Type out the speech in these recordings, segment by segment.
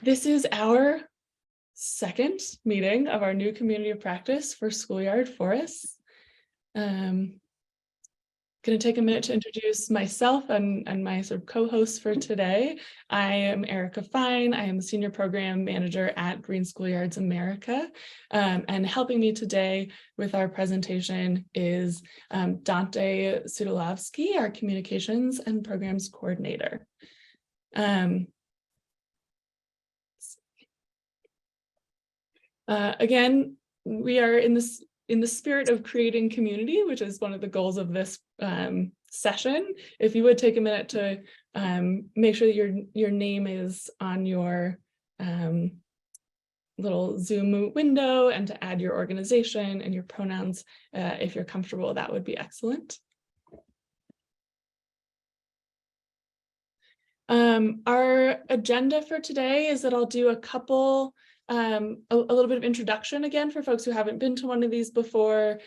This is our second meeting of our new community of practice for Schoolyard Forests. Going to take a minute to introduce myself and my sort of co-hosts for today. I am Erica Fine. I am the Senior Program Manager at Green Schoolyards America. And helping me today with our presentation is Dante Sudolovsky, our Communications and Programs Coordinator. Again, we are in the spirit of creating community, which is one of the goals of this session. If you would take a minute to make sure that your name is on your little Zoom window, and to add your organization and your pronouns, if you're comfortable, that would be excellent. Our agenda for today is that I'll do a couple a little bit of introduction again for folks who haven't been to one of these before.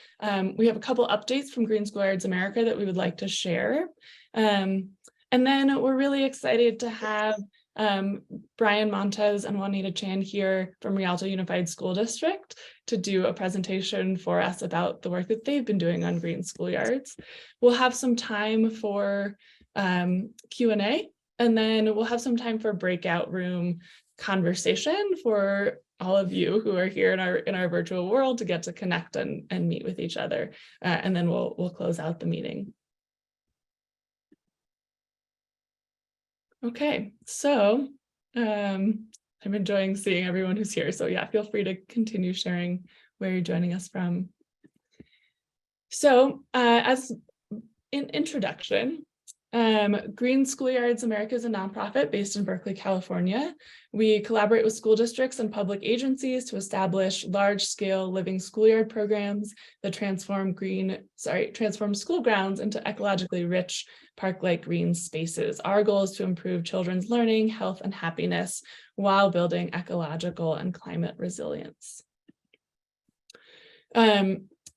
We have a couple updates from Green Schoolyards America that we would like to share. And then we're really excited to have Brian Montez and Juanita Chan here from Rialto Unified School District to do a presentation for us about the work that they've been doing on Green Schoolyards. We'll have some time for Q&A, and then we'll have some time for breakout room conversation for all of you who are here in our virtual world to get to connect and meet with each other. And then we'll close out the meeting. Okay, so I'm enjoying seeing everyone who's here. So yeah, feel free to continue sharing where you're joining us from. So as an introduction, Green Schoolyards America is a nonprofit based in Berkeley, California. We collaborate with school districts and public agencies to establish large-scale living schoolyard programs that transform school grounds into ecologically rich park-like green spaces. Our goal is to improve children's learning, health, and happiness while building ecological and climate resilience.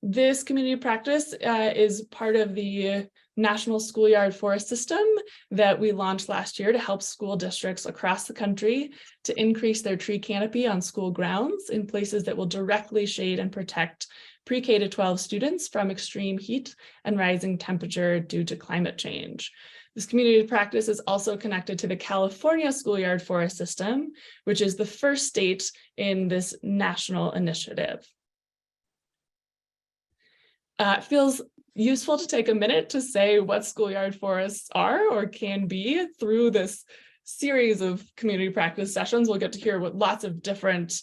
This community practice is part of the National Schoolyard Forest System that we launched last year to help school districts across the country to increase their tree canopy on school grounds in places that will directly shade and protect pre-K to 12 students from extreme heat and rising temperature due to climate change. This community practice is also connected to the California Schoolyard Forest System, which is the first state in this national initiative. It feels useful to take a minute to say what schoolyard forests are or can be. Through this series of community practice sessions, we'll get to hear what lots of different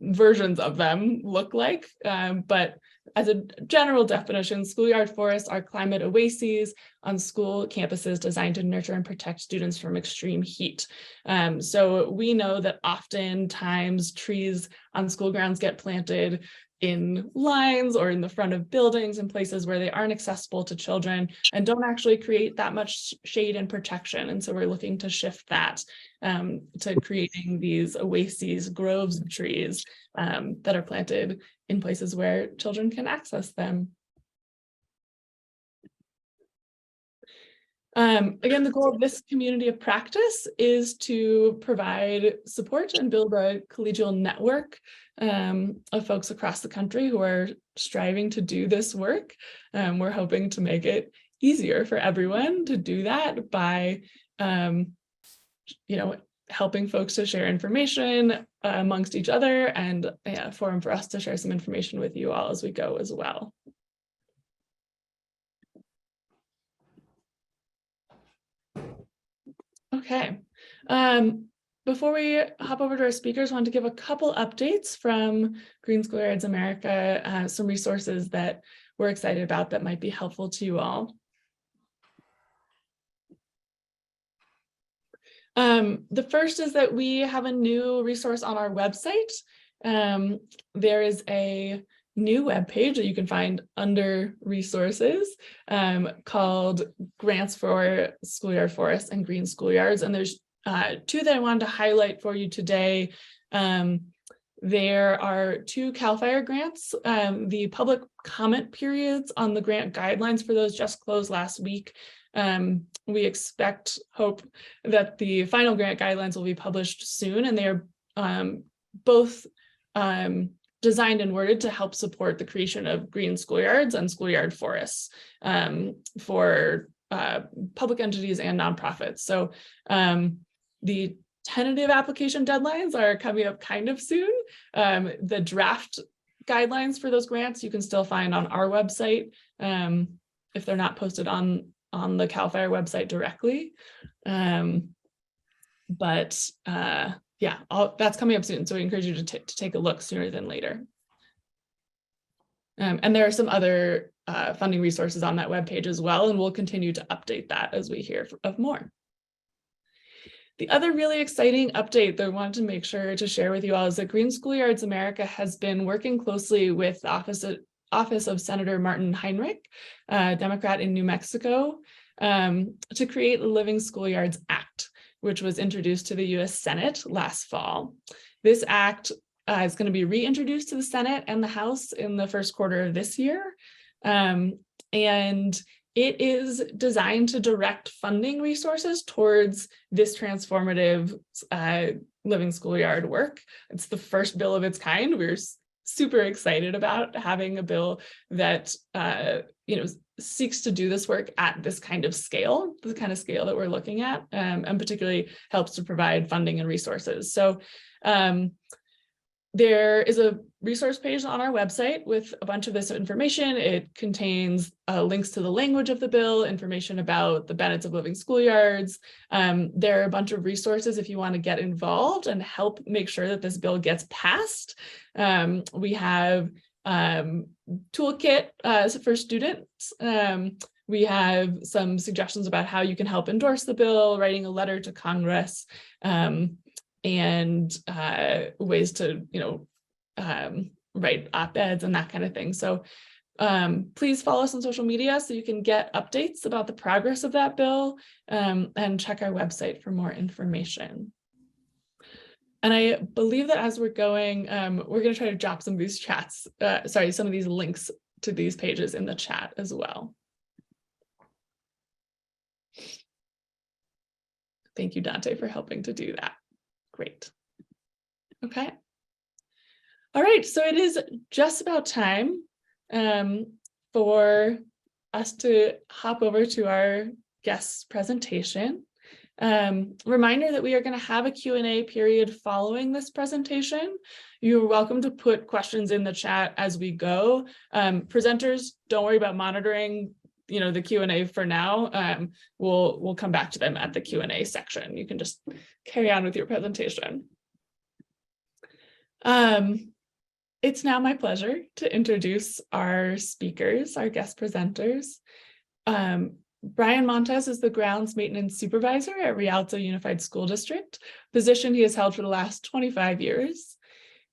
versions of them look like. But as a general definition, schoolyard forests are climate oases on school campuses designed to nurture and protect students from extreme heat. So we know that oftentimes trees on school grounds get planted in lines or in the front of buildings in places where they aren't accessible to children and don't actually create that much shade and protection. And so we're looking to shift that to creating these oases, groves of trees that are planted in places where children can access them. Again, the goal of this community of practice is to provide support and build a collegial network of folks across the country who are striving to do this work. We're hoping to make it easier for everyone to do that by, helping folks to share information amongst each other, and a forum for us to share some information with you all as we go as well. Okay, before we hop over to our speakers, I want to give a couple updates from Green Schoolyards America, some resources that we're excited about that might be helpful to you all. The first is that we have a new resource on our website. There is a new webpage that you can find under resources called Grants for Schoolyard Forests and Green Schoolyards. And there's two that I wanted to highlight for you today. There are 2 CAL FIRE grants. The public comment periods on the grant guidelines for those just closed last week. We hope that the final grant guidelines will be published soon, and they are both designed and worded to help support the creation of green schoolyards and schoolyard forests for public entities and nonprofits. So the tentative application deadlines are coming up kind of soon. The draft guidelines for those grants you can still find on our website if they're not posted on the CAL FIRE website directly. Yeah, that's coming up soon, so we encourage you to take a look sooner than later. And there are some other funding resources on that webpage as well, and we'll continue to update that as we hear of more. The other really exciting update that I wanted to make sure to share with you all is that Green Schoolyards America has been working closely with the Office of Senator Martin Heinrich, Democrat in New Mexico, to create the Living Schoolyards Act, which was introduced to the US Senate last fall. This act is going to be reintroduced to the Senate and the House in the first quarter of this year. And it is designed to direct funding resources towards this transformative living schoolyard work. It's the first bill of its kind. We're super excited about having a bill that seeks to do this work at this kind of scale, the kind of scale that we're looking at, and particularly helps to provide funding and resources. So there is a resource page on our website with a bunch of this information. It contains links to the language of the bill, information about the benefits of living schoolyards. There are a bunch of resources if you want to get involved and help make sure that this bill gets passed. We have toolkit for students. We have some suggestions about how you can help endorse the bill, writing a letter to Congress, and ways to, write op-eds and that kind of thing. So please follow us on social media so you can get updates about the progress of that bill, and check our website for more information. And I believe that as we're going, we're going to try to drop some of these some of these links to these pages in the chat as well. Thank you, Dante, for helping to do that. Great. Okay. All right, so it is just about time for us to hop over to our guest presentation. Reminder that we are going to have a Q&A period following this presentation. You're welcome to put questions in the chat as we go. Presenters, don't worry about monitoring the Q&A for now. We'll come back to them at the Q&A section. You can just carry on with your presentation. It's now my pleasure to introduce our speakers, our guest presenters. Brian Montez is the grounds maintenance supervisor at Rialto Unified School District, position he has held for the last 25 years.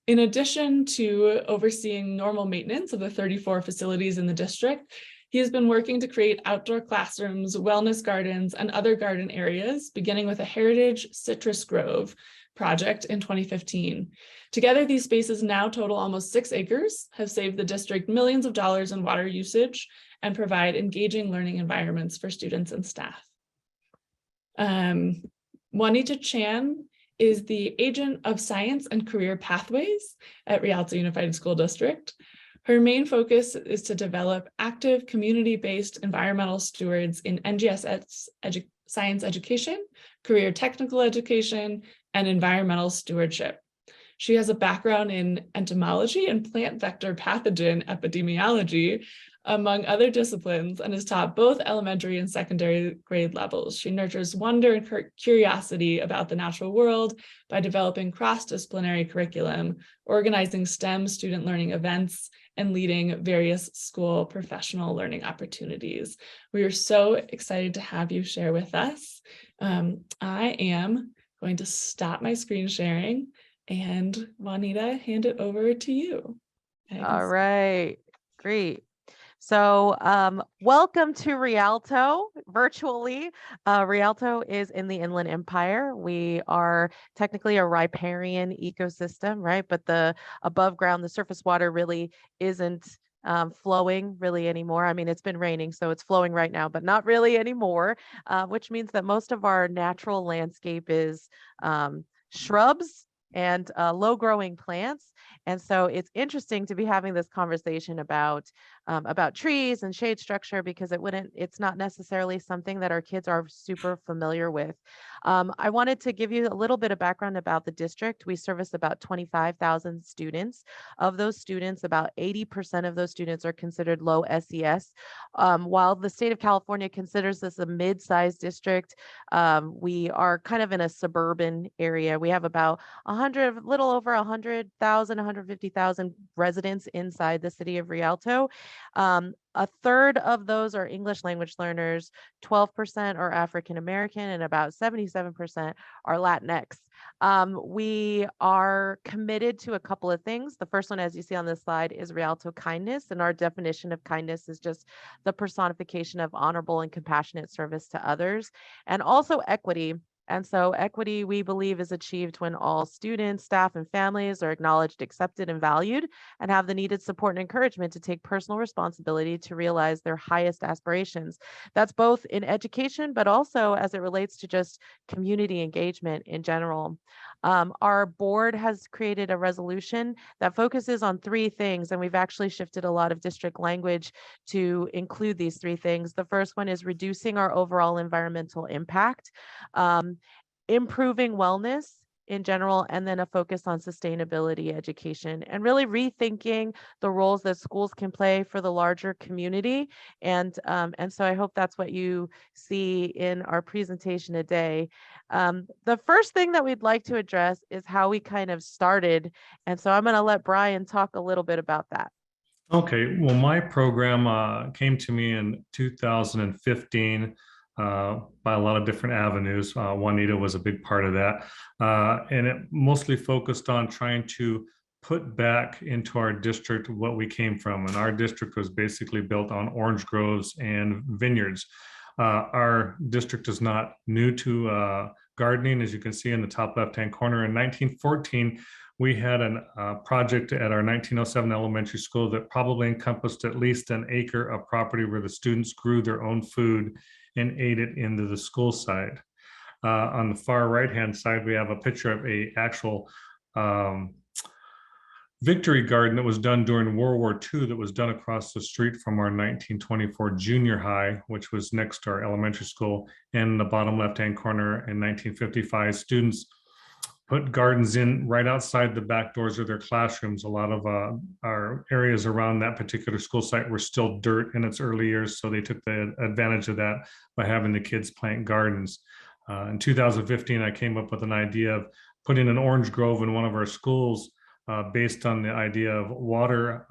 In addition to overseeing normal maintenance of the 34 facilities in the district, he has been working to create outdoor classrooms, wellness gardens, and other garden areas, beginning with a heritage citrus grove project in 2015. Together, these spaces now total almost 6 acres, have saved the district millions of dollars in water usage, and provide engaging learning environments for students and staff. Juanita Chan is the Agent of Science and Career Pathways at Rialto Unified School District. Her main focus is to develop active community-based environmental stewards in NGSS science education, career technical education, and environmental stewardship. She has a background in entomology and plant vector pathogen epidemiology, among other disciplines, and has taught both elementary and secondary grade levels. She nurtures wonder and curiosity about the natural world by developing cross-disciplinary curriculum, organizing STEM student learning events, and leading various school professional learning opportunities. We are so excited to have you share with us. I am going to stop my screen sharing, and Juanita, hand it over to you. All right, great. So welcome to Rialto virtually. Rialto is in the Inland Empire. We are technically a riparian ecosystem, right? But the above ground, the surface water really isn't flowing really anymore. I mean, it's been raining, so it's flowing right now, but not really anymore, which means that most of our natural landscape is shrubs and low growing plants. And so it's interesting to be having this conversation about trees and shade structure, because it's not necessarily something that our kids are super familiar with. I wanted to give you a little bit of background about the district. We service about 25,000 students. Of those students, about 80% of those students are considered low SES. While the state of California considers this a mid-sized district, we are kind of in a suburban area. We have about 100, little over 100,000, 150,000 residents inside the city of Rialto. A third of those are English language learners, 12% are African American, and about 77% are Latinx. We are committed to a couple of things. The first one, as you see on this slide, is Rialto kindness. And our definition of kindness is just the personification of honorable and compassionate service to others, and also equity. And so equity, we believe, is achieved when all students, staff, and families are acknowledged, accepted, and valued, and have the needed support and encouragement to take personal responsibility to realize their highest aspirations. That's both in education, but also as it relates to just community engagement in general. Our board has created a resolution that focuses on three things, and we've actually shifted a lot of district language to include these three things. The first one is reducing our overall environmental impact, improving wellness in general, and then a focus on sustainability education, and really rethinking the roles that schools can play for the larger community. And so I hope that's what you see in our presentation today. The first thing that we'd like to address is how we kind of started. And so I'm going to let Brian talk a little bit about that. Okay, well, my program came to me in 2015 by a lot of different avenues. Juanita was a big part of that. And it mostly focused on trying to put back into our district what we came from. And our district was basically built on orange groves and vineyards. Our district is not new to gardening, as you can see in the top left-hand corner. In 1914, we had a project at our 1907 elementary school that probably encompassed at least an acre of property where the students grew their own food and ate it into the school side. On the far right-hand side, we have a picture of a actual victory garden that was done during World War II, that was done across the street from our 1924 junior high, which was next to our elementary school. And in the bottom left-hand corner, in 1955, students put gardens in right outside the back doors of their classrooms. A lot of our areas around that particular school site were still dirt in its early years, so they took the advantage of that by having the kids plant gardens. In 2015, I came up with an idea of putting an orange grove in one of our schools based on the idea of water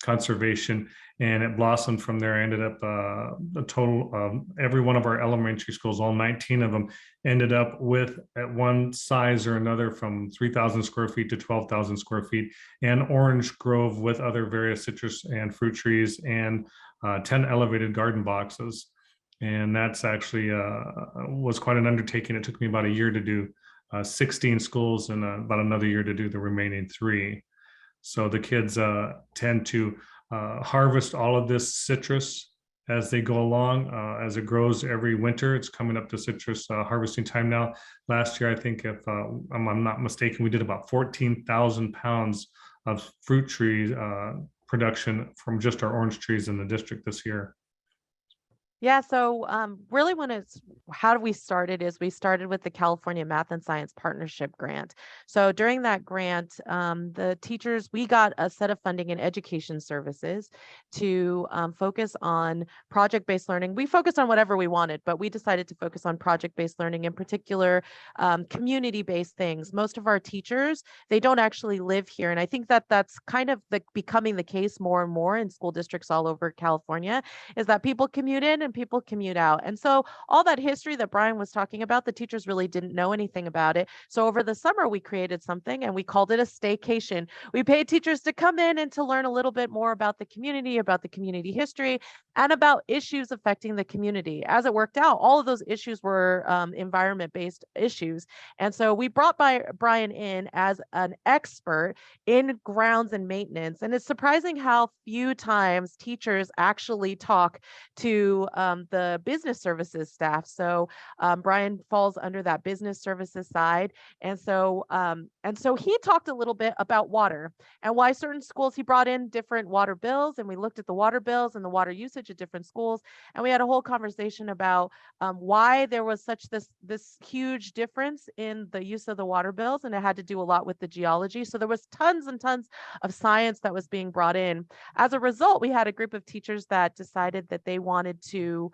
conservation, and it blossomed from there. I ended up a total of every one of our elementary schools, all 19 of them, ended up with, at one size or another, from 3,000 square feet to 12,000 square feet, an orange grove with other various citrus and fruit trees, and 10 elevated garden boxes. And that's actually was quite an undertaking. It took me about a year to do 16 schools, and about another year to do the remaining 3. So the kids tend to harvest all of this citrus as they go along, as it grows every winter. It's coming up to citrus harvesting time now. Last year, I think, if I'm not mistaken, we did about 14,000 pounds of fruit tree production from just our orange trees in the district this year. Yeah, so really how we started is we started with the California Math and Science Partnership Grant. So during that grant, the teachers, we got a set of funding in education services to focus on project-based learning. We focused on whatever we wanted, but we decided to focus on project-based learning, in particular, community-based things. Most of our teachers, they don't actually live here. And I think that that's kind of becoming the case more and more in school districts all over California, is that people commute in and can people commute out? And so all that history that Brian was talking about, the teachers really didn't know anything about it. So over the summer, we created something and we called it a staycation. We paid teachers to come in and to learn a little bit more about the community history, and about issues affecting the community. As it worked out, all of those issues were environment-based issues. And so we brought Brian in as an expert in grounds and maintenance. And it's surprising how few times teachers actually talk to the business services staff. So Brian falls under that business services side. And so he talked a little bit about water and why certain schools, he brought in different water bills, and we looked at the water bills and the water usage at different schools. And we had a whole conversation about why there was such this huge difference in the use of the water bills. And it had to do a lot with the geology. So there was tons and tons of science that was being brought in. As a result, we had a group of teachers that decided that they wanted to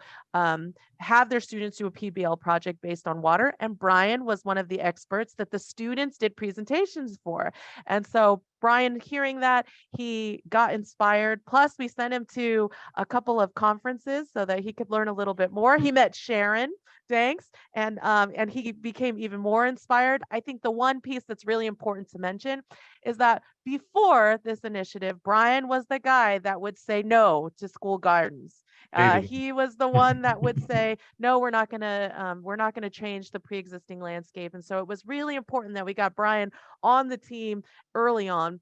have their students do a PBL project based on water. And Brian was one of the experts that the students did presentations for. And so Brian, hearing that, he got inspired. Plus, we sent him to a couple of conferences so that he could learn a little bit more. He met Sharon Danks, and he became even more inspired. I think the one piece that's really important to mention is that before this initiative, Brian was the guy that would say no to school gardens. He was the one that would say, no, we're not gonna change the pre-existing landscape. And so it was really important that we got Brian on the team early on.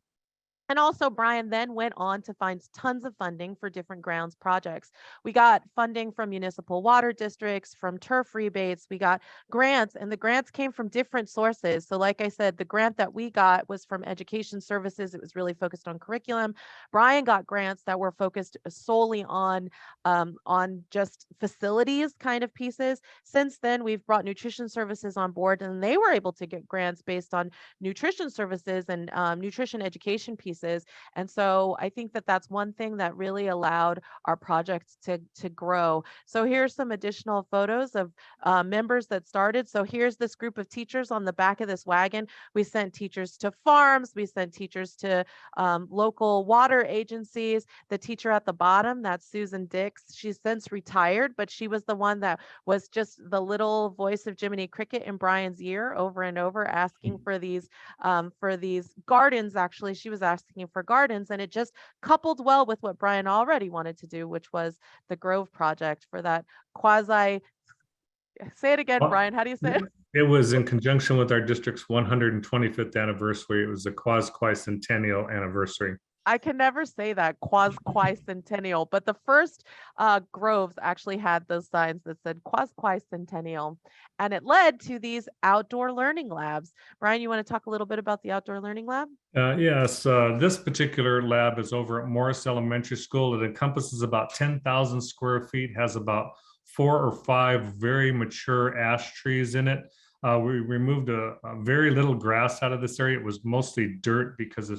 And also, Brian then went on to find tons of funding for different grounds projects. We got funding from municipal water districts, from turf rebates. We got grants, and the grants came from different sources. So like I said, the grant that we got was from education services. It was really focused on curriculum. Brian got grants that were focused solely on just facilities kind of pieces. Since then, we've brought nutrition services on board, and they were able to get grants based on nutrition services and nutrition education pieces. And so I think that that's one thing that really allowed our project to grow. So here's some additional photos of members that started. So here's this group of teachers on the back of this wagon. We sent teachers to farms. We sent teachers to local water agencies. The teacher at the bottom, that's Susan Dix. She's since retired, but she was the one that was just the little voice of Jiminy Cricket in Brian's ear over and over, asking for these gardens. Actually, she was asking for gardens, and it just coupled well with what Brian already wanted to do, which was the Grove project for that quasi. Say it again, Brian. How do you say it? It was in conjunction with our district's 125th anniversary. It was a quasi-centennial anniversary. I can never say that, quasi-centennial, but the first groves actually had those signs that said quasi-centennial, and it led to these outdoor learning labs. Brian, you want to talk a little bit about the outdoor learning lab? Yes, this particular lab is over at Morris Elementary School. It encompasses about 10,000 square feet, has about 4 or 5 very mature ash trees in it. We removed a very little grass out of this area. It was mostly dirt because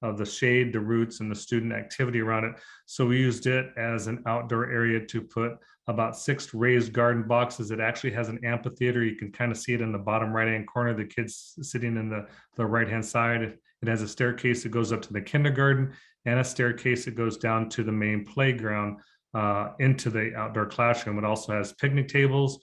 of the shade, the roots, and the student activity around it. So we used it as an outdoor area to put about 6 raised garden boxes. It actually has an amphitheater. You can kind of see it in the bottom right-hand corner, the kids sitting in the right-hand side. It has a staircase that goes up to the kindergarten and a staircase that goes down to the main playground into the outdoor classroom. It also has picnic tables.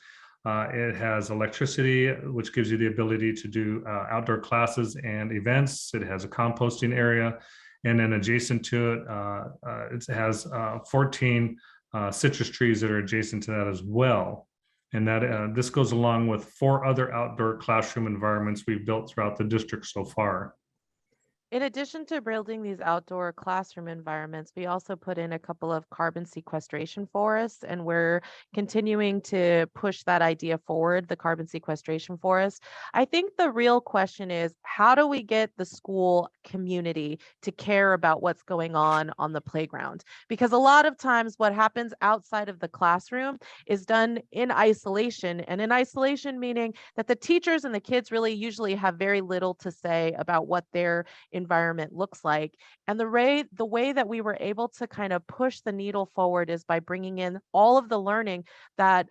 It has electricity, which gives you the ability to do outdoor classes and events. It has a composting area. And then adjacent to it, it has 14 citrus trees that are adjacent to that as well. And that this goes along with 4 other outdoor classroom environments we've built throughout the district so far. In addition to building these outdoor classroom environments, we also put in a couple of carbon sequestration forests, and we're continuing to push that idea forward, the carbon sequestration forest. I think the real question is, how do we get the school community to care about what's going on the playground? Because a lot of times what happens outside of the classroom is done in isolation, and in isolation meaning that the teachers and the kids really usually have very little to say about what their environment looks like. And the way that we were able to kind of push the needle forward is by bringing in all of the learning that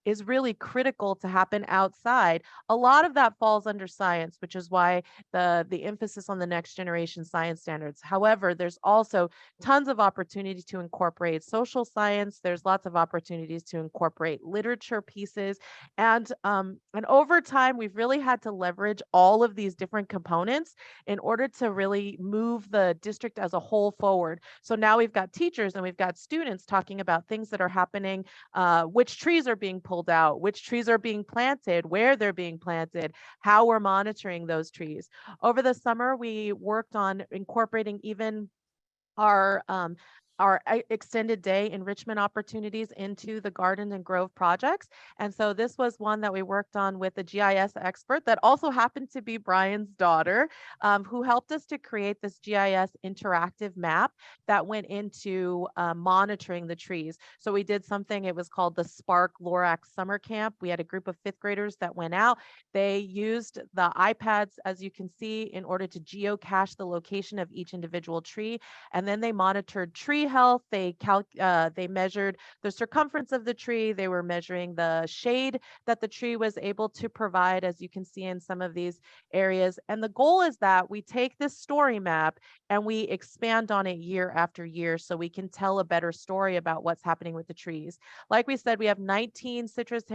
is really critical to happen outside. A lot of that falls under science, which is why the emphasis on the next generation science standards. However, there's also tons of opportunity to incorporate social science. There's lots of opportunities to incorporate literature pieces. And over time, we've really had to leverage all of these different components in order to really move the district as a whole forward. So now we've got teachers and we've got students talking about things that are happening, which trees are being pulled out, which trees are being planted, where they're being planted, how we're monitoring those trees. Over the summer, we worked on incorporating even our extended day enrichment opportunities into the garden and grove projects. And so this was one that we worked on with a GIS expert that also happened to be Brian's daughter, who helped us to create this GIS interactive map that went into monitoring the trees. So we did something, it was called the Spark Lorax Summer Camp. We had a group of fifth graders that went out. They used the iPads, as you can see, in order to geocache the location of each individual tree. And then they monitored tree health. They measured the circumference of the tree. They were measuring the shade that the tree was able to provide, as you can see in some of these areas. And the goal is that we take this story map and we expand on it year after year so we can tell a better story about what's happening with the trees. Like we said, we have 19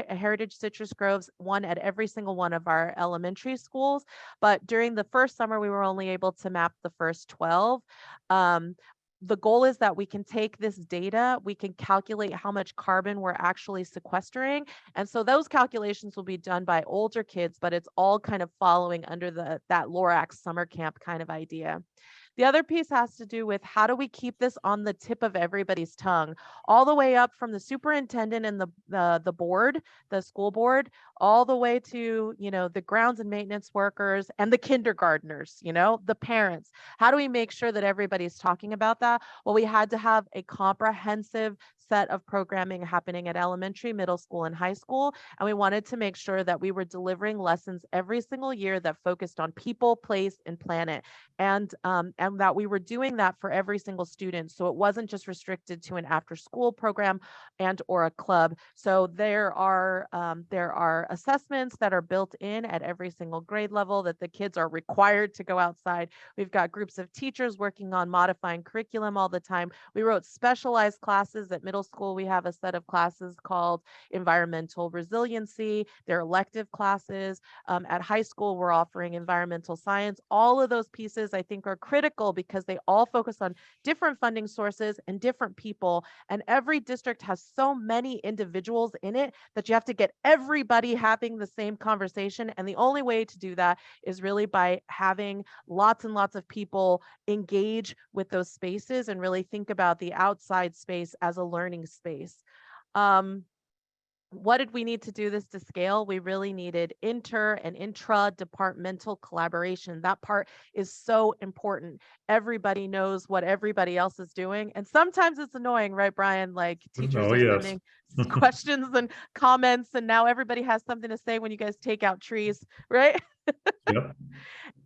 heritage citrus groves, one at every single one of our elementary schools. But during the first summer, we were only able to map the first 12. The goal is that we can take this data, we can calculate how much carbon we're actually sequestering. And so those calculations will be done by older kids, but it's all kind of following under that Lorax summer camp kind of idea. The other piece has to do with how do we keep this on the tip of everybody's tongue, all the way up from the superintendent and the board, the school board, all the way to, the grounds and maintenance workers and the kindergartners, the parents. How do we make sure that everybody's talking about that? Well, we had to have a comprehensive set of programming happening at elementary, middle school, and high school. And we wanted to make sure that we were delivering lessons every single year that focused on people, place, and planet. And that we were doing that for every single student. So it wasn't just restricted to an after school program and or a club. So there are assessments that are built in at every single grade level that the kids are required to go outside. We've got groups of teachers working on modifying curriculum all the time. We wrote specialized classes. At middle school, we have a set of classes called environmental resiliency. They're elective classes. At high school, we're offering environmental science. All of those pieces I think are critical because they all focus on different funding sources and different people. And every district has so many individuals in it that you have to get everybody having the same conversation. And the only way to do that is really by having lots and lots of people engage with those spaces and really think about the outside space as a learning space. What did we need to do this to scale? We really needed inter and intra-departmental collaboration. That part is so important. Everybody knows what everybody else is doing. And sometimes it's annoying, right, Brian? Like teachers are sending questions and comments, and now everybody has something to say when you guys take out trees, right? Yep.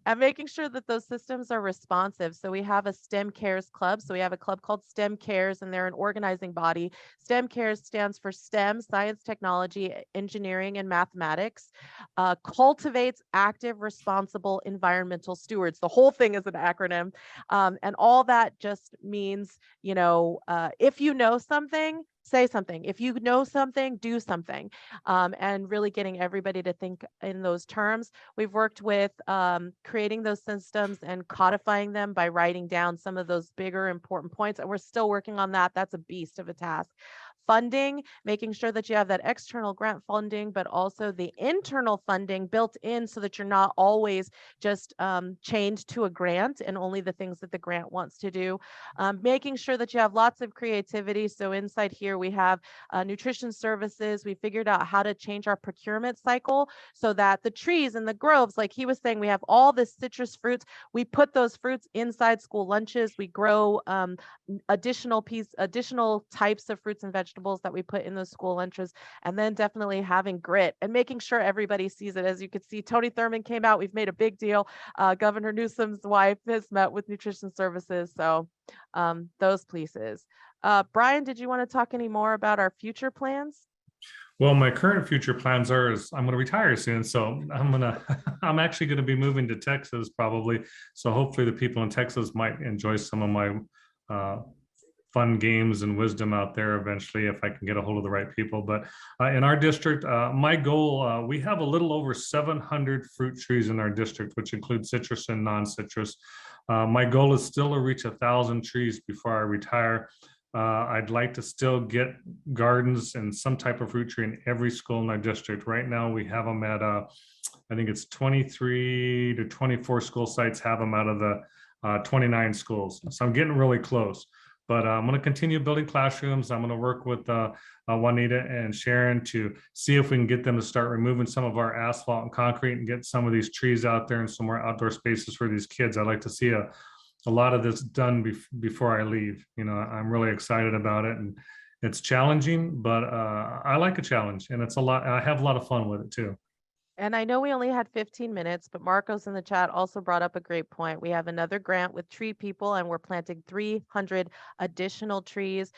And making sure that those systems are responsive. So we have a STEM Cares club. So we have a club called STEM Cares, and they're an organizing body. STEM Cares stands for STEM, science, technology, engineering, and mathematics. Cultivates active, responsible environmental stewards. The whole thing is an acronym. And all that just means, if you know something, say something. If you know something, do something. And really getting everybody to think in those terms. We've worked with creating those systems and codifying them by writing down some of those bigger important points. And we're still working on that. That's a beast of a task. Funding, making sure that you have that external grant funding, but also the internal funding built in so that you're not always just chained to a grant and only the things that the grant wants to do. Making sure that you have lots of creativity. So inside here, we have nutrition services. We figured out how to change our procurement cycle so that the trees and the groves, like he was saying, we have all this citrus fruits. We put those fruits inside school lunches. We grow additional types of fruits and vegetables that we put in those school lunches, and then definitely having grit and making sure everybody sees it. As you could see, Tony Thurmond came out. We've made a big deal. Governor Newsom's wife has met with nutrition services. So those pieces. Brian, did you want to talk any more about our future plans? Well, my current future plans is I'm going to retire soon. So I'm actually going to be moving to Texas probably. So hopefully the people in Texas might enjoy some of my uh, fun games and wisdom out there eventually if I can get a hold of the right people. But in our district, my goal, we have a little over 700 fruit trees in our district, which include citrus and non-citrus. My goal is still to reach 1,000 trees before I retire. I'd like to still get gardens and some type of fruit tree in every school in our district. Right now, we have them at, I think it's 23 to 24 school sites have them out of the 29 schools. So I'm getting really close. But I'm going to continue building classrooms. I'm going to work with Juanita and Sharon to see if we can get them to start removing some of our asphalt and concrete and get some of these trees out there and some more outdoor spaces for these kids. I'd like to see a lot of this done before I leave. You know, I'm really excited about it, and it's challenging, but I like a challenge, and it's a lot. I have a lot of fun with it too. And I know we only had 15 minutes, but Marcos in the chat also brought up a great point. We have another grant with Tree People, and we're planting 300 additional trees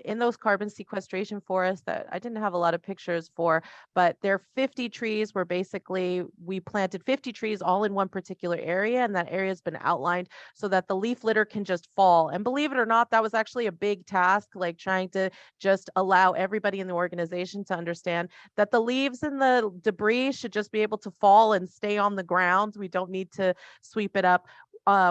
in those carbon sequestration forests that I didn't have a lot of pictures for, but they're 50 trees where basically we planted 50 trees all in one particular area, and that area has been outlined so that the leaf litter can just fall. And believe it or not, that was actually a big task, like trying to just allow everybody in the organization to understand that the leaves and the debris should just be able to fall and stay on the ground. We don't need to sweep it up.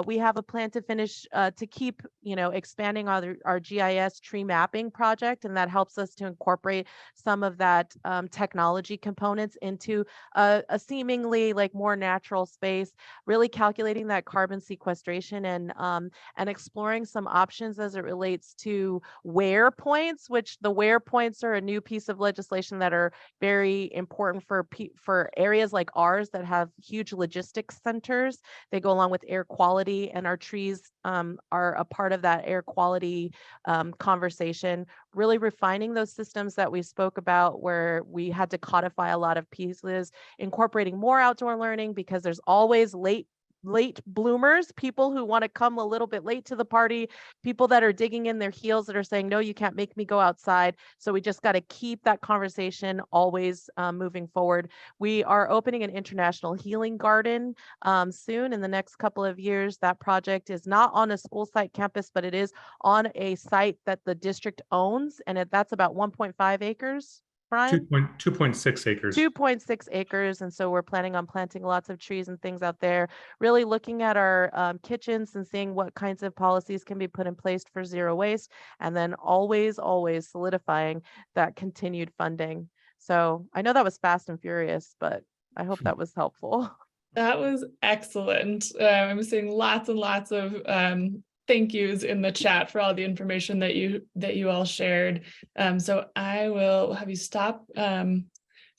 We have a plan to finish to keep, expanding our GIS tree mapping project, and that helps us to incorporate some of that technology components into a seemingly like more natural space, really calculating that carbon sequestration and exploring some options as it relates to wear points, which the wear points are a new piece of legislation that are very important for areas like ours that have huge logistics centers. They go along with air quality, and our trees are a part of that air quality conversation. Really refining those systems that we spoke about, where we had to codify a lot of pieces, incorporating more outdoor learning, because there's always late bloomers, people who want to come a little bit late to the party, people that are digging in their heels that are saying, no, you can't make me go outside. So we just got to keep that conversation always moving forward. We are opening an international healing garden soon in the next couple of years. That project is not on a school site campus, but it is on a site that the district owns, and that's about 1.5 acres. Brian? 2.6 acres. 2.6 acres. And so we're planning on planting lots of trees and things out there, really looking at our kitchens and seeing what kinds of policies can be put in place for zero waste, and then always solidifying that continued funding. So I know that was fast and furious, but I hope that was helpful. That was excellent. I'm seeing lots and lots of thank yous in the chat for all the information that you all shared. So I will have you stop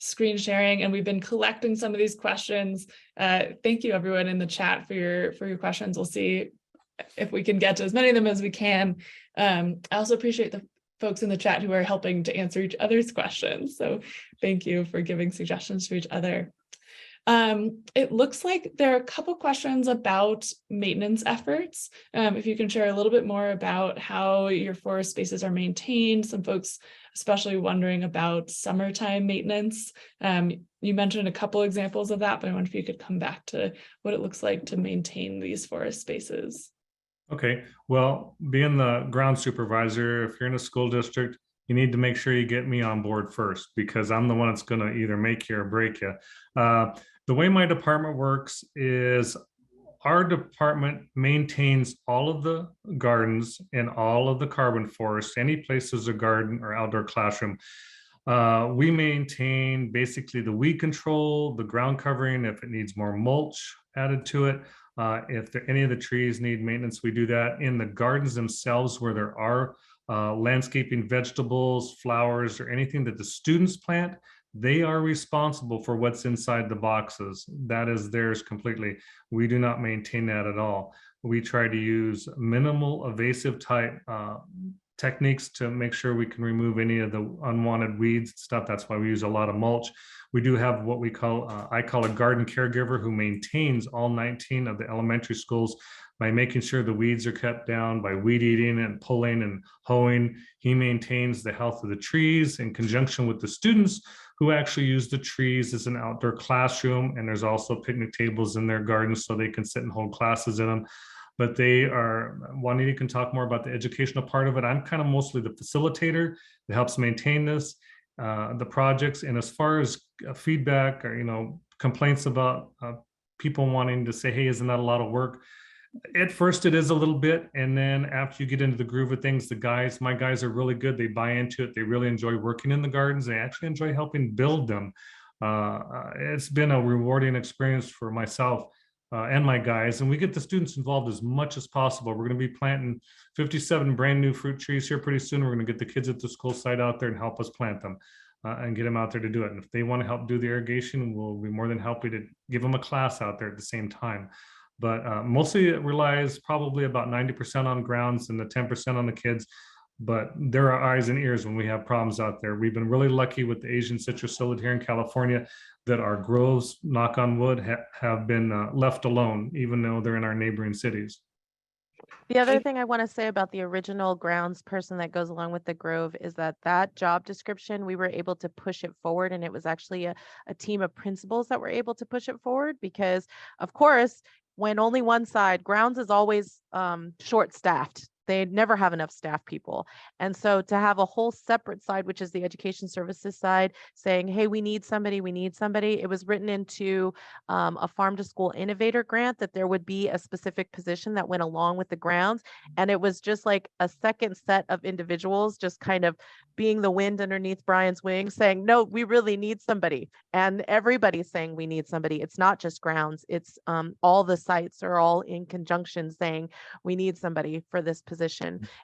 screen sharing, and we've been collecting some of these questions. Thank you everyone in the chat for your questions. We'll see if we can get to as many of them as we can. I also appreciate the folks in the chat who are helping to answer each other's questions. So thank you for giving suggestions to each other. It looks like there are a couple questions about maintenance efforts. If you can share a little bit more about how your forest spaces are maintained. Some folks especially wondering about summertime maintenance. You mentioned a couple examples of that, but I wonder if you could come back to what it looks like to maintain these forest spaces. Okay, well, being the ground supervisor, if you're in a school district, you need to make sure you get me on board first, because I'm the one that's going to either make you or break you. The way my department works is our department maintains all of the gardens and all of the carbon forests, any place there's a garden or outdoor classroom. We maintain basically the weed control, the ground covering, if it needs more mulch added to it. If any of the trees need maintenance, we do that. In the gardens themselves, where there are landscaping, vegetables, flowers, or anything that the students plant, they are responsible for what's inside the boxes. That is theirs completely. We do not maintain that at all. We try to use minimal invasive type techniques to make sure we can remove any of the unwanted weeds and stuff. That's why we use a lot of mulch. We do have what we call, I call a garden caregiver, who maintains all 19 of the elementary schools by making sure the weeds are kept down, by weed eating and pulling and hoeing. He maintains the health of the trees in conjunction with the students who actually use the trees as an outdoor classroom. And there's also picnic tables in their gardens so they can sit and hold classes in them. But they are, Juanita can talk more about the educational part of it. I'm kind of mostly the facilitator that helps maintain this, the projects. And as far as feedback or, complaints about people wanting to say, hey, isn't that a lot of work? At first it is a little bit. And then after you get into the groove of things, my guys are really good. They buy into it. They really enjoy working in the gardens. They actually enjoy helping build them. It's been a rewarding experience for myself and my guys, and we get the students involved as much as possible. We're going to be planting 57 brand new fruit trees here pretty soon. We're going to get the kids at the school site out there and help us plant them and get them out there to do it. And if they want to help do the irrigation, we'll be more than happy to give them a class out there at the same time. But mostly it relies probably about 90% on grounds and the 10% on the kids. But there are eyes and ears when we have problems out there. We've been really lucky with the Asian citrus psyllid here in California that our groves, knock on wood, have been left alone, even though they're in our neighboring cities. The other thing I want to say about the original grounds person that goes along with the grove is that job description, we were able to push it forward, and it was actually a team of principals that were able to push it forward because, of course, when only one side, grounds is always short-staffed. They never have enough staff people. And so to have a whole separate side, which is the education services side, saying, hey, we need somebody, it was written into a farm to school innovator grant that there would be a specific position that went along with the grounds. And it was just like a second set of individuals just kind of being the wind underneath Brian's wings saying, no, we really need somebody. And everybody's saying we need somebody. It's not just grounds. It's all the sites are all in conjunction saying we need somebody for this position.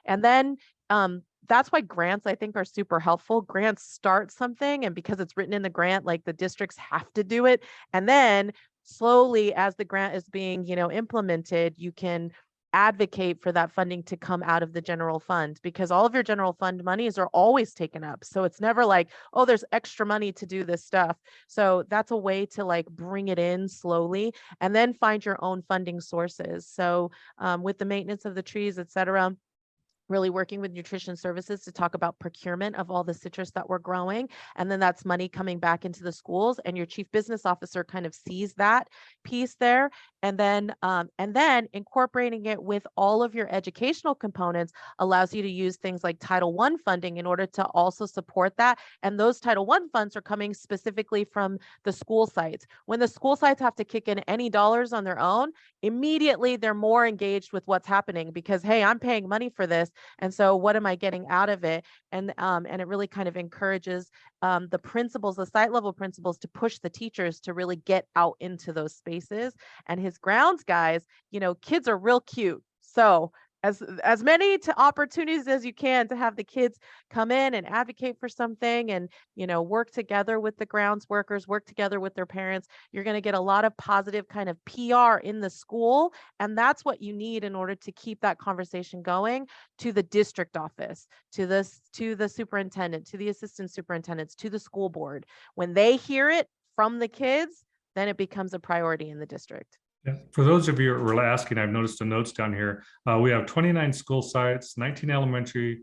And then that's why grants, I think, are super helpful. Grants start something, and because it's written in the grant, like the districts have to do it. And then slowly, as the grant is being, implemented, you can advocate for that funding to come out of the general fund, because all of your general fund monies are always taken up. So it's never like, oh, there's extra money to do this stuff. So that's a way to like bring it in slowly and then find your own funding sources. So with the maintenance of the trees, et cetera, really working with nutrition services to talk about procurement of all the citrus that we're growing. And then that's money coming back into the schools, and your chief business officer kind of sees that piece there. And then incorporating it with all of your educational components allows you to use things like Title I funding in order to also support that. And those Title I funds are coming specifically from the school sites. When the school sites have to kick in any dollars on their own, immediately they're more engaged with what's happening because, hey, I'm paying money for this. And so what am I getting out of it? And it really kind of encourages the principals, the site level principals, to push the teachers to really get out into those spaces. And his grounds guys, kids are real cute. So as many opportunities as you can to have the kids come in and advocate for something and, work together with the grounds workers, work together with their parents. You're going to get a lot of positive kind of PR in the school. And that's what you need in order to keep that conversation going to the district office, to the superintendent, to the assistant superintendents, to the school board. When they hear it from the kids, then it becomes a priority in the district. Yeah. For those of you who were asking, I've noticed the notes down here. We have 29 school sites, 19 elementary,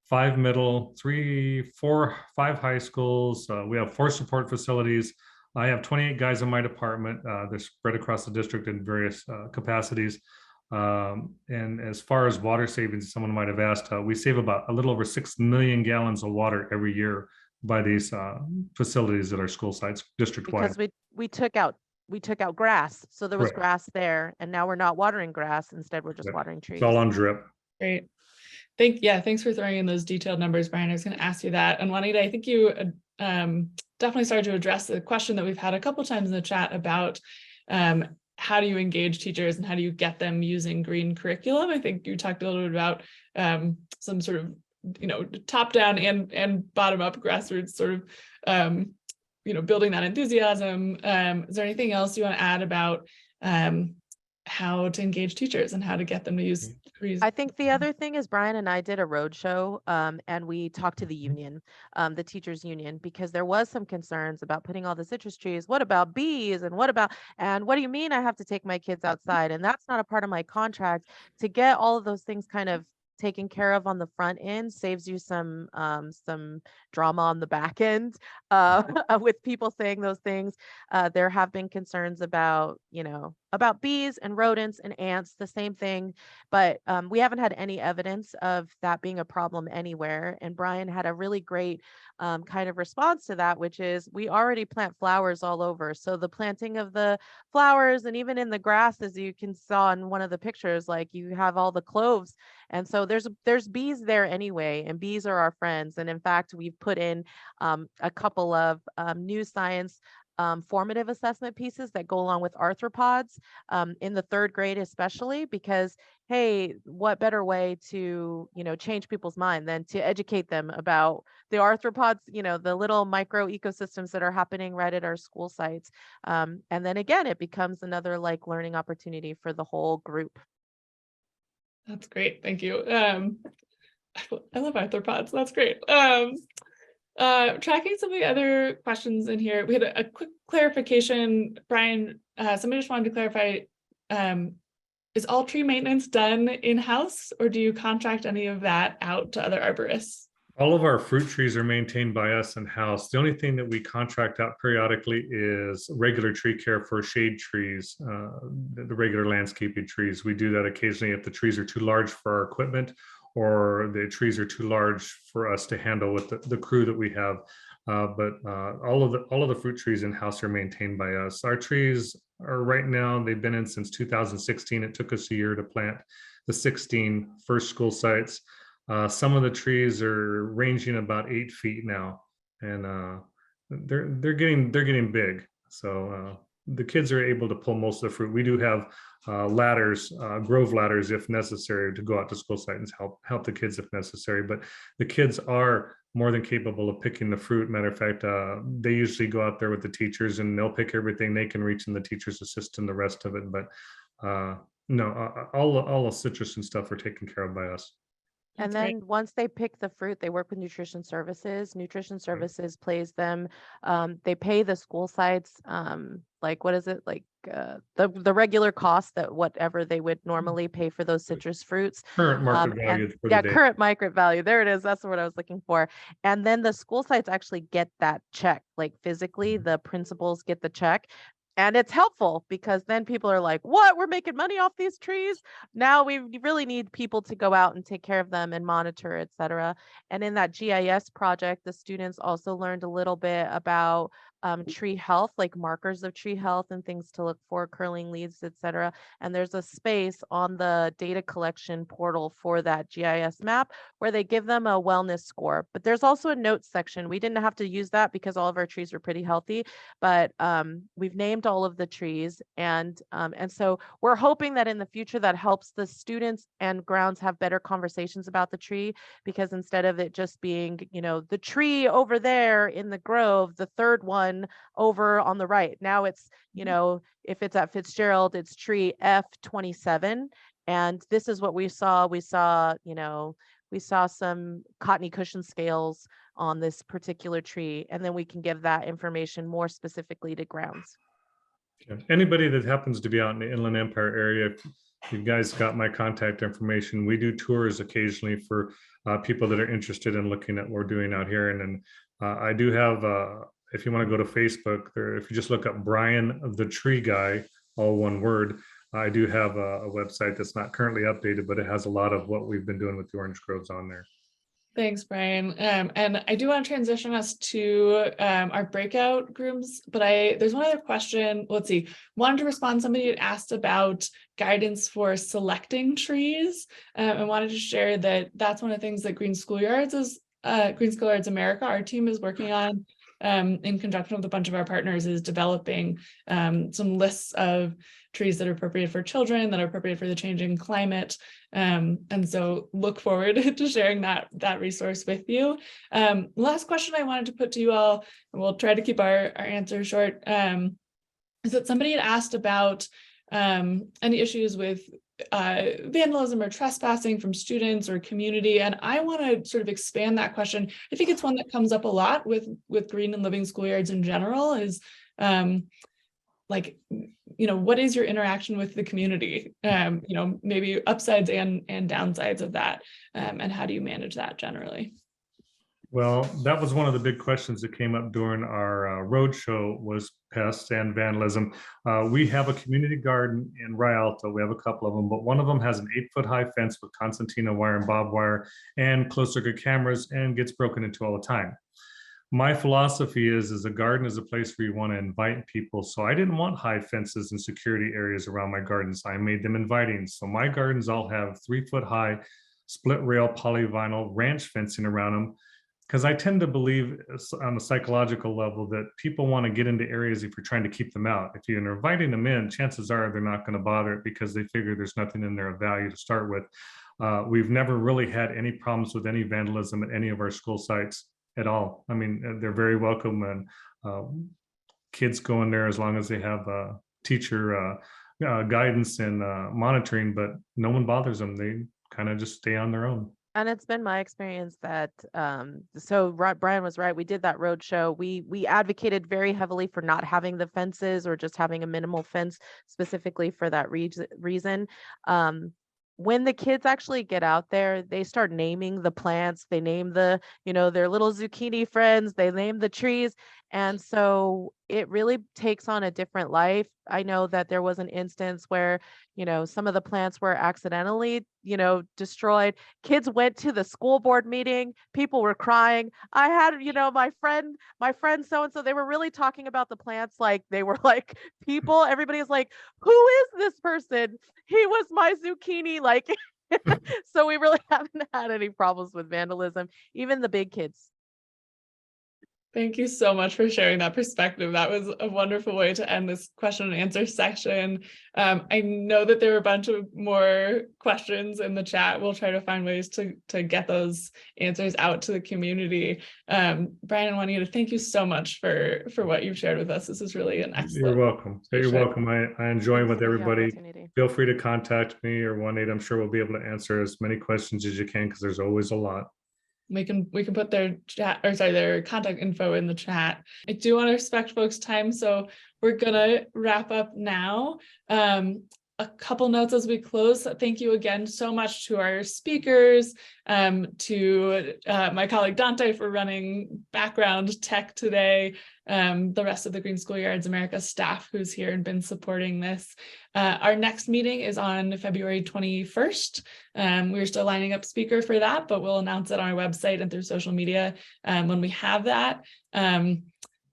5 middle, 5 high schools. We have 4 support facilities. I have 28 guys in my department. They're spread across the district in various capacities. And as far as water savings, someone might have asked, we save about a little over 6 million gallons of water every year by these facilities at our school sites district-wide. Because we took out grass. So there was Correct. grass there, and now we're not watering grass. Instead, we're just watering trees. It's all on drip. Great. Thanks for throwing in those detailed numbers, Brian. I was going to ask you that. And Juanita, I think you definitely started to address the question that we've had a couple times in the chat about how do you engage teachers and how do you get them using green curriculum? I think you talked a little bit about some sort of, top down and bottom up grassroots sort of, building that enthusiasm. Is there anything else you want to add about how to engage teachers and how to get them to use trees. I think the other thing is Brian and I did a roadshow, and we talked to the union, the teachers union, because there was some concerns about putting all the citrus trees. What about bees? And what do you mean I have to take my kids outside? And that's not a part of my contract. To get all of those things kind of taken care of on the front end saves you some drama on the back end, with people saying those things. There have been concerns about, about bees and rodents and ants, the same thing, but we haven't had any evidence of that being a problem anywhere. And Brian had a really great kind of response to that, which is we already plant flowers all over. So the planting of the flowers, and even in the grass, as you can saw in one of the pictures, like you have all the cloves. And so there's bees there anyway, and bees are our friends. And in fact, we've put in a couple of new science formative assessment pieces that go along with arthropods in the 3rd grade, especially because, hey, what better way to, change people's mind than to educate them about the arthropods, the little micro ecosystems that are happening right at our school sites. And then again, it becomes another like learning opportunity for the whole group. That's great. Thank you. I love arthropods. That's great. Tracking some of the other questions in here, we had a quick clarification. Brian, somebody just wanted to clarify, is all tree maintenance done in-house, or do you contract any of that out to other arborists? All of our fruit trees are maintained by us in-house. The only thing that we contract out periodically is regular tree care for shade trees, the regular landscaping trees. We do that occasionally if the trees are too large for our equipment, or the trees are too large for us to handle with the crew that we have. But all of the fruit trees in-house are maintained by us. Our trees are right now, they've been in since 2016. It took us a year to plant the 16 first school sites. Some of the trees are ranging about 8 feet now, and they're getting big. So the kids are able to pull most of the fruit. We do have ladders, grove ladders, if necessary, to go out to school sites and help the kids if necessary. But the kids are more than capable of picking the fruit. Matter of fact, they usually go out there with the teachers and they'll pick everything they can reach, and the teachers assist in the rest of it. But no, all the citrus and stuff are taken care of by us. And That's then great. once they pick the fruit, they work with nutrition services. Nutrition services pays them. They pay the school sites, like what is it, like the regular cost that whatever they would normally pay for those citrus fruits. Current market And value for the day. current market value. There it is. That's what I was looking for. And then the school sites actually get that check, like physically, the principals get the check. And it's helpful because then people are like, what? We're making money off these trees. Now we really need people to go out and take care of them and monitor, et cetera. And in that GIS project, the students also learned a little bit about tree health, like markers of tree health and things to look for, curling leaves, et cetera. And there's a space on the data collection portal for that GIS map where they give them a wellness score. But there's also a notes section. We didn't have to use that because all of our trees were pretty healthy, but we've named all of the trees, and so we're hoping that in the future that helps the students and grounds have better conversations about the tree, because instead of it just being, the tree over there in the grove, the third one over on the right, now it's, if it's at Fitzgerald, it's tree F27. And this is what we saw. We saw some cottony cushion scales on this particular tree, and then we can give that information more specifically to grounds. Anybody that happens to be out in the Inland Empire area, you guys got my contact information. We do tours occasionally for people that are interested in looking at what we're doing out here. And then I do have, if you want to go to Facebook, if you just look up Brian the Tree Guy, all one word, I do have a website that's not currently updated, but it has a lot of what we've been doing with the orange groves on there. Thanks, Brian. And I do want to transition us to our breakout rooms, but there's one other question. Let's see. Wanted to respond. Somebody had asked about guidance for selecting trees, and wanted to share that that's one of the things that Green Schoolyards America, our team, is working on in conjunction with a bunch of our partners, is developing some lists of trees that are appropriate for children, that are appropriate for the changing climate. And so look forward to sharing that resource with you. Last question I wanted to put to you all, and we'll try to keep our answer short, is that somebody had asked about any issues with vandalism or trespassing from students or community. And I want to sort of expand that question. I think it's one that comes up a lot with green and living schoolyards in general is like, what is your interaction with the community? Maybe upsides and downsides of that, and how do you manage that generally? Well, that was one of the big questions that came up during our roadshow was pests and vandalism. We have a community garden in Rialto. We have a couple of them, but one of them has an 8-foot high fence with concertina wire and barbed wire and closed circuit cameras and gets broken into all the time. My philosophy is a garden is a place where you want to invite people. So I didn't want high fences and security areas around my gardens. I made them inviting. So my gardens all have 3-foot high split rail polyvinyl ranch fencing around them. Because I tend to believe on a psychological level that people want to get into areas if you're trying to keep them out. If you're inviting them in, chances are they're not going to bother it because they figure there's nothing in there of value to start with. We've never really had any problems with any vandalism at any of our school sites at all. I mean, they're very welcome, and kids go in there as long as they have teacher guidance and monitoring, but no one bothers them. They kind of just stay on their own. And it's been my experience that, so Brian was right. We did that road show. We advocated very heavily for not having the fences or just having a minimal fence specifically for that reason. When the kids actually get out there, they start naming the plants. They name their little zucchini friends. They name the trees. And so it really takes on a different life. I know that there was an instance where, some of the plants were accidentally, destroyed. Kids went to the school board meeting. People were crying. I had, my friend so-and-so, they were really talking about the plants like they were like people. Everybody's like, who is this person? He was my zucchini. Like, so we really haven't had any problems with vandalism, even the big kids. Thank you so much for sharing that perspective. That was a wonderful way to end this question and answer section. I know that there were a bunch of more questions in the chat. We'll try to find ways to get those answers out to the community. Brian and Juanita, thank you so much for what you've shared with us. This is really an excellent. You're welcome. You're welcome. I enjoy with everybody. Feel free to contact me or Juanita. I'm sure we'll be able to answer as many questions as you can because there's always a lot. We can put their their contact info in the chat. I do want to respect folks' time, so we're gonna wrap up now. A couple notes as we close. Thank you again so much to our speakers, to my colleague Dante for running background tech today, the rest of the Green Schoolyards America staff who's here and been supporting this. Our next meeting is on February 21st. We're still lining up speaker for that, but we'll announce it on our website and through social media when we have that.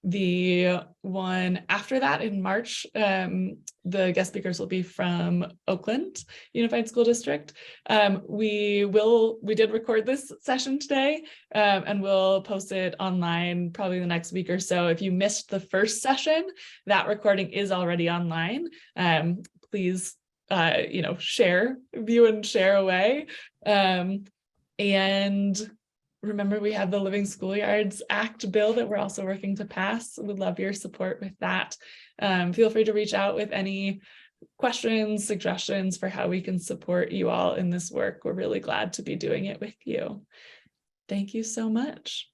The one after that in March, the guest speakers will be from Oakland Unified School District. We did record this session today, and we'll post it online probably the next week or so. If you missed the first session, that recording is already online. Please, view and share away. And remember, we have the Living Schoolyards Act bill that we're also working to pass. We'd love your support with that. Feel free to reach out with any questions, suggestions for how we can support you all in this work. We're really glad to be doing it with you. Thank you so much.